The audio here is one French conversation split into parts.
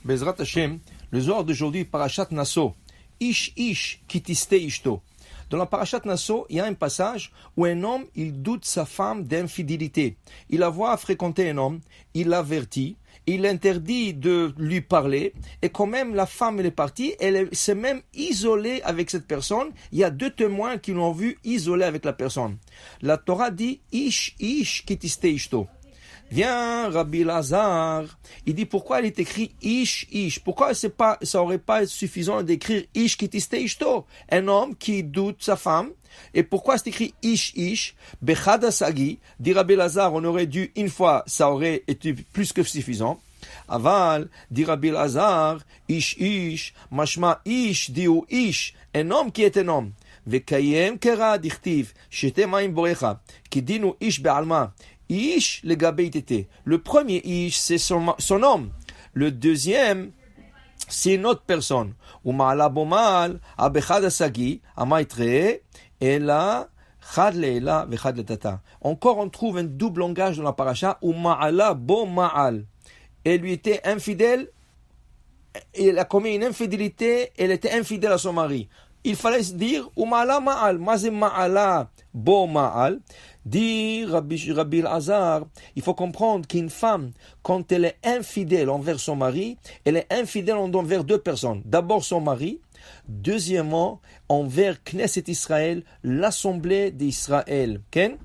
Bezrat Hashem, le Zohar d'aujourd'hui, Parashat Naso, Ish kitiste ishto. Dans la Parashat Naso, il y a un passage où un homme, il doute sa femme d'infidélité. Il la voit fréquenter un homme, il l'avertit, il interdit de lui parler, et quand même la femme elle est partie, elle s'est même isolée avec cette personne. Il y a 2 témoins qui l'ont vu isolée avec la personne. La Torah dit Ish kitiste ishto. Viens, Rabbi Lazar, il dit pourquoi il est écrit Ish. Pourquoi ça aurait pas été suffisant d'écrire Ish kitiste ishto, un homme qui doute sa femme. Et pourquoi c'est écrit Ish, Bechad Asagi, dit Rabbi Lazar, on aurait dû une fois, ça aurait été plus que suffisant. Aval, dit Rabbi Lazar, Ish, mashma Ish, diou Ish, un homme qui est un homme. Vekayem kera dichtiv, shete maim borecha, qui dit nous Ish be'alma. Ish, le gabé tété. Le premier Ish, c'est son homme. Le deuxième, c'est une autre personne. Uma'ala bomal, abechad asagi, amaitre, ela, chad le'ela, vechad le'tata. Encore, on trouve un double langage dans la paracha. Uma'ala boma'al. Elle lui était infidèle, elle a commis une infidélité, elle était infidèle à son mari. Il fallait se dire, Uma'ala ma'al, mazem ma'ala boma'al. Dit Rabbi Lazar, il faut comprendre qu'une femme, quand elle est infidèle envers son mari, elle est infidèle envers 2 personnes. D'abord son mari, deuxièmement envers Knesset Israël, l'assemblée d'Israël. Okay?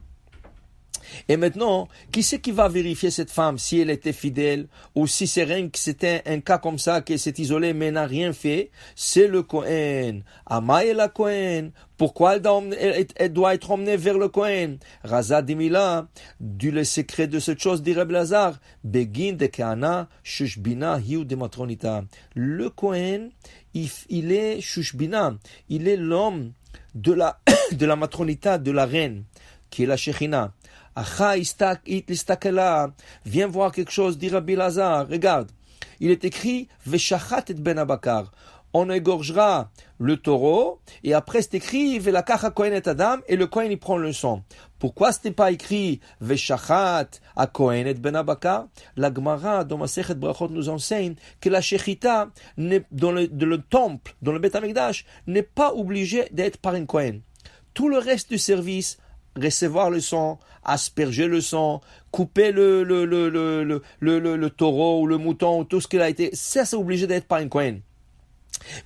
Et maintenant, qui c'est qui va vérifier cette femme si elle était fidèle ou si c'était un cas comme ça qu'elle s'est isolée mais n'a rien fait? C'est le Kohen. Amaï la Kohen. Pourquoi elle doit être emmenée vers le Kohen? Raza Dimila, du le secret de cette chose, dit Rabbi Lazar, Begin de Kana, Shushbina, Hiu de Matronita. Le Kohen, il est Shushbina, il est l'homme de la Matronita, de la reine, qui est la Shechina. Acha istakela, viens voir quelque chose, dit Rabbi Lazar, regarde. Il est écrit, Veshachat et ben Abakar. On égorgera le taureau, et après c'est écrit, Velakach Kohen et Adam, et le Kohen il prend le sang. Pourquoi c'était pas écrit, Veshachat a Kohen et ben Abakar? La Gemara, dans Masechet Brachot, nous enseigne que la Shechita, dans le temple, dans le Beth Amikdash, n'est pas obligée d'être par un Kohen. Tout le reste du service, recevoir le sang, asperger le sang, couper le taureau ou le mouton ou tout ce qu'il a été, ça c'est obligé d'être par un Kohen.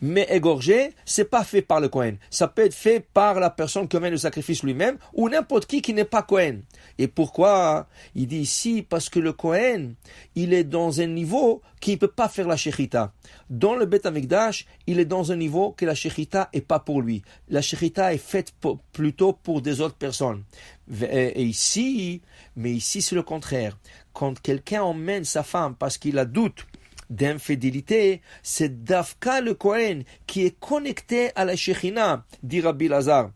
Mais égorger, c'est pas fait par le Kohen. Ça peut être fait par la personne qui met le sacrifice lui-même ou n'importe qui n'est pas Kohen. Et pourquoi? Il dit ici parce que le Kohen, il est dans un niveau qui ne peut pas faire la shechita. Dans le Beth Amikdash, il est dans un niveau que la shechita est pas pour lui. La shechita est faite plutôt pour des autres personnes. Et ici c'est le contraire. Quand quelqu'un emmène sa femme parce qu'il a doute d'infidélité, c'est Dafka le Kohen qui est connecté à la Shechina, dit Rabbi Lazar.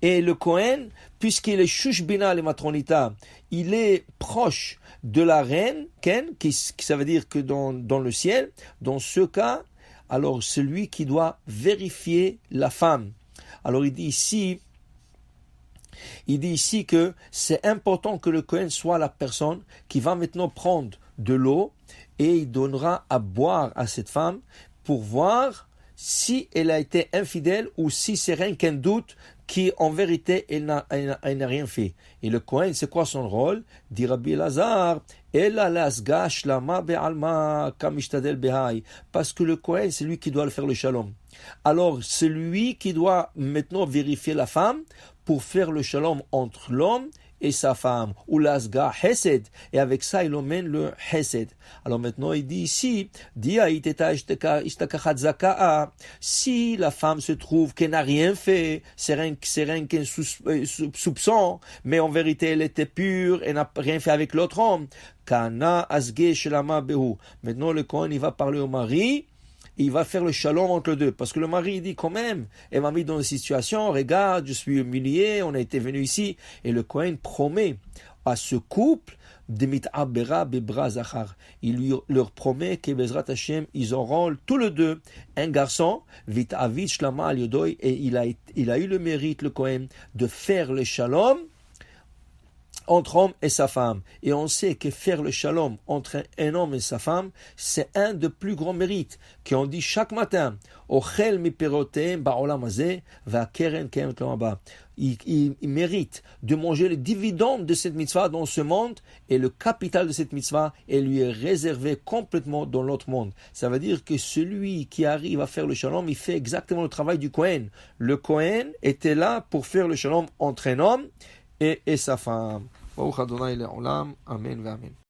Et le Kohen, puisqu'il est Shushbina le Matronita, il est proche de la reine, qui ça veut dire que dans le ciel, dans ce cas, alors c'est lui qui doit vérifier la femme. Alors il dit ici que c'est important que le Kohen soit la personne qui va maintenant prendre de l'eau et il donnera à boire à cette femme pour voir si elle a été infidèle ou si c'est rien qu'un doute qui en vérité elle n'a rien fait. Et le Kohen, c'est quoi son rôle? Dit Rabbi Lazar, parce que le Kohen, c'est lui qui doit le faire le shalom. Alors c'est lui qui doit maintenant vérifier la femme pour faire le shalom entre l'homme et sa femme, ou l'asga hesed, et avec ça il emmène le hesed. Alors maintenant il dit ici, si la femme se trouve qu'elle n'a rien fait, c'est rien qu'un soupçon, mais en vérité elle était pure, elle n'a rien fait avec l'autre homme. Kana asge shelama behu. Maintenant le Kohen il va parler au mari. Il va faire le shalom entre les deux. Parce que le mari dit quand même, elle m'a mis dans une situation, regarde, je suis humilié, on a été venu ici. Et le Kohen promet à ce couple de mit'abera bebra zachar. Il leur promet que Bezrat Hashem, ils auront tous les deux un garçon, vit'avit shlama al yodoy, et il a eu le mérite, le Kohen, de faire le shalom entre homme et sa femme. Et on sait que faire le shalom entre un homme et sa femme, c'est un des plus grands mérites qu'on dit chaque matin. Ochel mi perotem ba'olam hazeh va'keren kemet l'olam haba. Il mérite de manger les dividendes de cette mitzvah dans ce monde et le capital de cette mitzvah lui est réservé complètement dans l'autre monde. Ça veut dire que celui qui arrive à faire le shalom, il fait exactement le travail du Kohen. Le Kohen était là pour faire le shalom entre un homme et sa femme. Baruch Adonai le'olam. Amen ve'amen.